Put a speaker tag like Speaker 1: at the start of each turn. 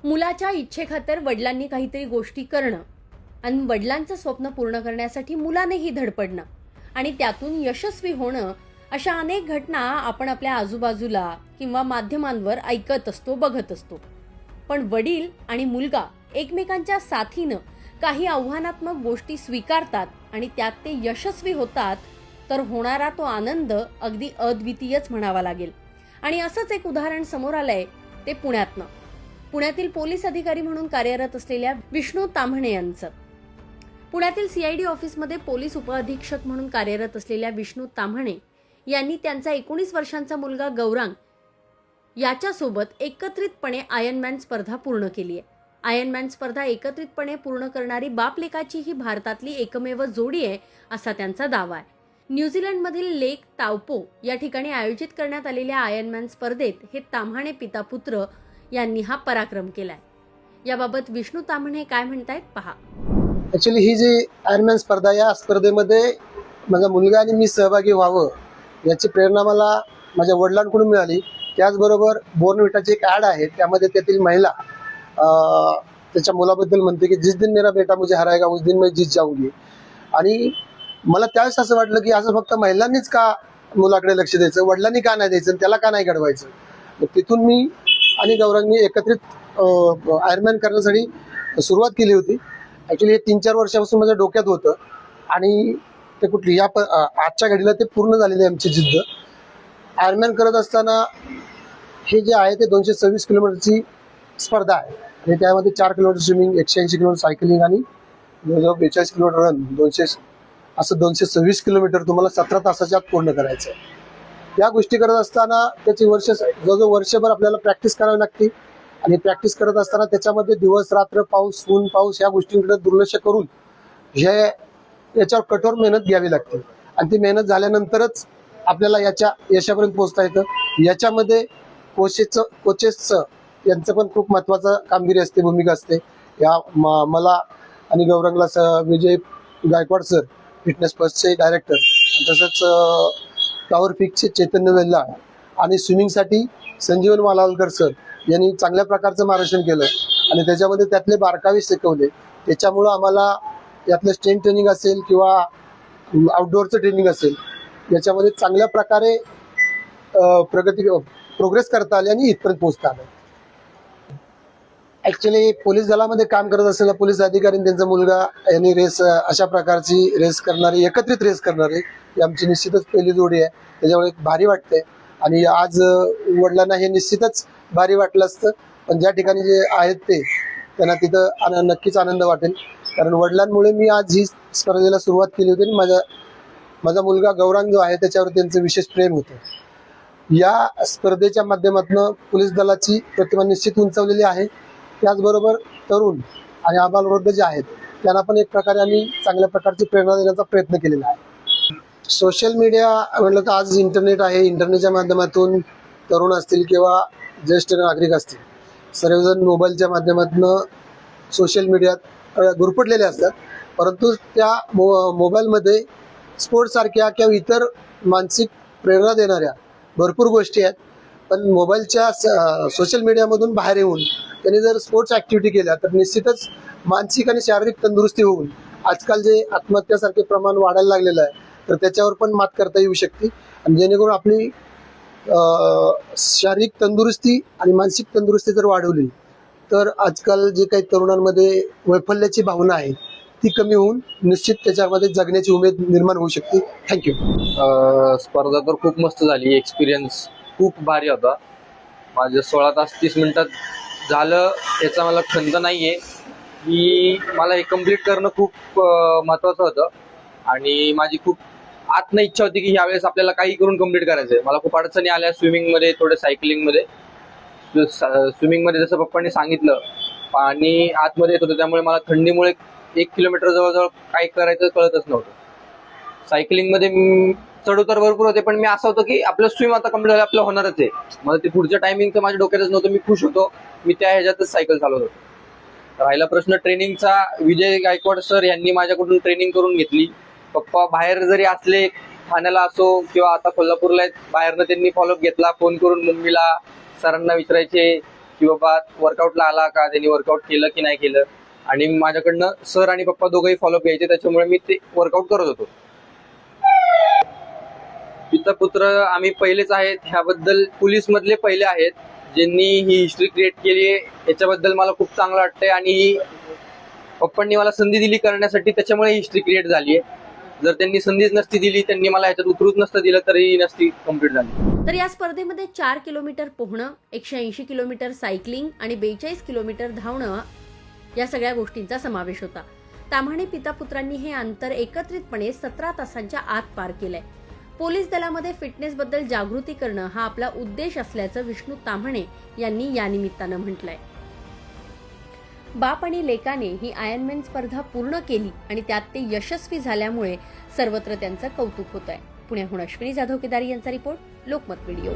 Speaker 1: मुलाच्या इच्छेखातर वडिलांनी काहीतरी गोष्टी करणं आणि वडिलांचं स्वप्न पूर्ण करण्यासाठी मुलानेही धडपडणं आणि त्यातून यशस्वी होणं, अशा अनेक घटना आपण आपल्या आजूबाजूला किंवा माध्यमांवर ऐकत असतो, बघत असतो. पण वडील आणि मुलगा एकमेकांच्या साथीनं काही आव्हानात्मक गोष्टी स्वीकारतात आणि त्यात ते यशस्वी होतात, तर होणारा तो आनंद अगदी अद्वितीयच म्हणावा लागेल. आणि असंच एक उदाहरण समोर आलंय ते पुण्यातनं. पुण्यातील पोलीस अधिकारी म्हणून कार्यरत असलेल्या विष्णू ताम्हणे यांचं. पुण्यातील CID ऑफिसमध्ये पोलीस उपअधीक्षक म्हणून कार्यरत असलेल्या विष्णू ताम्हणे यांनी त्यांचा 19 वर्षांचा मुलगा गौरांग याच्यासोबत एकत्रितपणे आयर्नमॅन स्पर्धा पूर्ण केली आहे. आयर्नमॅन स्पर्धा एकत्रितपणे पूर्ण करणारी बाप-लेकाची ही भारतातली एकमेव जोडी आहे, असा त्यांचा दावा आहे. न्यूझीलंडमधील लेक तावपो या ठिकाणी आयोजित करण्यात आलेल्या आयर्नमॅन स्पर्धेत हे ताम्हणे पिता-पुत्र यांनी हा पराक्रम केलाय. याबाबत विष्णू ताम्हणे काय म्हणतायत पहा.
Speaker 2: ऍक्च्युली ही जी आयर्नमॅन स्पर्धा, या स्पर्धेमध्ये माझा मुलगा आणि मी सहभागी व्हावं याची प्रेरणा मला माझ्या वडिलांकडून मिळाली. त्याचबरोबर बोर्नविटाची एक ॲड आहे, त्यामध्ये त्यातील महिला त्याच्या मुलाबद्दल म्हणते की जिस दिन मेरा बेटा मुझे हराएगा उस दिन मैं जीत जाऊंगी. आणि मला त्यावेळेस असं वाटलं की असं फक्त महिलांनीच का मुलाकडे लक्ष द्यायचं, वडिलांनी का नाही द्यायचं, त्याला का नाही घडवायचं. मग तिथून मी आणि गौरांगनी एकत्रित आयर्नमॅन करण्यासाठी सुरुवात केली होती. ॲक्च्युली हे 3-4 वर्षापासून माझ्या डोक्यात होतं आणि ते कुठली आजच्या घडीला ते पूर्ण झालेली आहे आमची जिद्द. आयर्नमॅन करत असताना हे जे आहे ते 226 किलोमीटरची स्पर्धा आहे आणि त्यामध्ये 4 किलोमीटर स्विमिंग, 180 किलोमीटर सायकलिंग आणि जवळजवळ 42 किलोमीटर रन, 226 किलोमीटर तुम्हाला 17 तासाच्या आत पूर्ण करायचं आहे. या गोष्टी करत असताना त्याची जवळजवळ वर्षभर आपल्याला प्रॅक्टिस करावी लागते आणि प्रॅक्टिस करत असताना त्याच्यामध्ये दिवस रात्र, पाऊस, ऊन पाऊस या गोष्टींकडे दुर्लक्ष करून याच्यावर कठोर मेहनत घ्यावी लागते आणि ती मेहनत झाल्यानंतरच आपल्याला याच्या यशापर्यंत पोहोचता येतं. याच्यामध्ये कोचेसचं यांचं पण खूप महत्त्वाचं कामगिरी असते, भूमिका असते. मला आणि गौरांगला विजय गायकवाड सर, फिटनेस फर्स्टचे डायरेक्टर, तसंच पॉवर फिक्सचे चैतन्य वेल्ला आणि स्विमिंगसाठी संजीवन मालावलकर सर यांनी चांगल्या प्रकारचं मार्गदर्शन केलं आणि त्याच्यामध्ये त्यातले बारकावे शिकवले. त्याच्यामुळं आम्हाला यातलं स्ट्रेंथ ट्रेनिंग असेल किंवा आउटडोअरचं ट्रेनिंग असेल, याच्यामध्ये चांगल्या प्रकारे प्रोग्रेस करता आली आणि इथपर्यंत पोहोचता आलं. ॲक्च्युली पोलीस दलामध्ये काम करत असलेला पोलीस अधिकारी आणि त्यांचा मुलगा यांनी अशा प्रकारची एकत्रित रेस करणारी आमची निश्चितच पहिली जोडी आहे. त्याच्यामुळे भारी वाटते आणि आज वडिलांना हे निश्चितच भारी वाटलं असतं, पण ज्या ठिकाणी जे आहेत ते त्यांना तिथं नक्कीच आनंद वाटेल. कारण वडिलांमुळे मी आज ही स्पर्धेला सुरुवात केली होती आणि माझा मुलगा गौरांग जो आहे त्याच्यावर त्यांचं विशेष प्रेम होतं. या स्पर्धेच्या माध्यमातून पोलीस दलाची प्रतिमा निश्चित उंचावलेली आहे. त्याचबरोबर तरुण आणि आबालवृद्ध जे आहेत त्यांना पण एक प्रकारे आम्ही चांगल्या प्रकारची प्रेरणा देण्याचा प्रयत्न केलेला आहे. सोशल मीडिया म्हटलं तर आज इंटरनेट आहे. इंटरनेटच्या माध्यमातून तरुण असतील किंवा ज्येष्ठ नागरिक असतील, सर्वजण मोबाईलच्या माध्यमातून सोशल मीडियात गुरफटलेले असतात. परंतु त्या मोबाईलमध्ये स्पोर्ट्ससारख्या किंवा इतर मानसिक प्रेरणा देणाऱ्या भरपूर गोष्टी आहेत. पण मोबाईलच्या सोशल मीडियामधून बाहेर येऊन त्यांनी जर स्पोर्ट्स ॲक्टिव्हिटी केल्या तर निश्चितच मानसिक आणि शारीरिक तंदुरुस्ती होऊन आजकाल जे आत्महत्यासारखे प्रमाण वाढायला लागलेलं आहे तर त्याच्यावर पण मात करता येऊ शकते. आणि जेणेकरून आपली शारीरिक तंदुरुस्ती आणि मानसिक तंदुरुस्ती जर वाढवली तर आजकाल जे काही तरुणांमध्ये वैफल्याची भावना आहे ती कमी होऊन निश्चित त्याच्यामध्ये जगण्याची उमेद निर्माण होऊ शकते. थँक्यू.
Speaker 3: स्पर्धा तर खूप मस्त झाली. एक्सपिरियन्स खूप भारी होता. माझं 16 तास 30 मिनिटात झालं याचा मला खंत नाही आहे की मला हे कम्प्लीट करणं खूप महत्त्वाचं होतं आणि माझी खूप आतनं इच्छा होती की ह्यावेळेस आपल्याला काही करून कम्प्लीट करायचं आहे. मला खूप अडचणी आल्या स्विमिंगमध्ये, थोडं सायकलिंगमध्ये. स्विमिंगमध्ये जसं पप्पांनी सांगितलं पाणी आतमध्ये येत होतं, त्यामुळे मला थंडीमुळे 1 किलोमीटर जवळजवळ काय करायचं कळतच नव्हतं. सायकलिंगमध्ये चढउतार भरपूर होते, पण मी असं होतं की आपलं स्विम आता कम्प्लीट झालं, आपलं होणारच आहे. मला ते पुढच्या टायमिंगचं माझ्या डोक्यातच नव्हतं. मी खुश होतो, मी त्या ह्याच्यातच सायकल चालवत होतो. राहिला प्रश्न ट्रेनिंगचा, विजय गायकवाड सर यांनी माझ्याकडून ट्रेनिंग करून घेतली. पप्पा बाहेर जरी असले, ठाण्याला असो किंवा आता कोल्हापूरला बाहेरनं त्यांनी फॉलोअप घेतला. फोन करून मम्मीला, सरांना विचारायचे की बाबा वर्कआउटला आला का, त्यांनी वर्कआउट केलं की नाही केलं. आणि माझ्याकडनं सर आणि पप्पा दोघंही फॉलोअप घ्यायचे, त्याच्यामुळे मी ते वर्कआउट करत होतो. पिता पुत्र आम्ही पहिलेच आहेत, ह्याबद्दल पोलीस मधले पहिले आहेत ज्यांनी ही हिस्ट्री क्रिएट केली आहे. याच्याबद्दल मला खूप चांगलं वाटतंय आणि पप्पांनी मला संधी दिली करण्यासाठी, त्याच्यामुळे हिस्ट्री क्रिएट झाली आहे. जर त्यांनी संधीच नसती दिली, त्यांनी मला ह्याच्यात उतरूच नसतं दिलं, तरी नसती कम्प्लीट झाली.
Speaker 1: तर या स्पर्धेमध्ये 4 किलोमीटर पोहणं, 180 किलोमीटर सायकलिंग आणि 42 किलोमीटर धावणं या सगळ्या गोष्टींचा समावेश होता. ताम्हाणे पिता पुत्रांनी हे अंतर एकत्रितपणे 17 तासांच्या आत पार केलंय. पोलीस दलामध्ये फिटनेसबद्दल जागृती करणं हा आपला उद्देश असल्याचं विष्णू ताम्हाणे यांनी या निमित्तानं म्हटलंय. बाप आणि लेकाने ही आयर्नमॅन स्पर्धा पूर्ण केली आणि त्यात ते यशस्वी झाल्यामुळे सर्वत्र त्यांचं कौतुक होत आहे. पुण्याहून अश्विनी जाधव केदारी यांचा रिपोर्ट, लोकमत व्हिडिओ.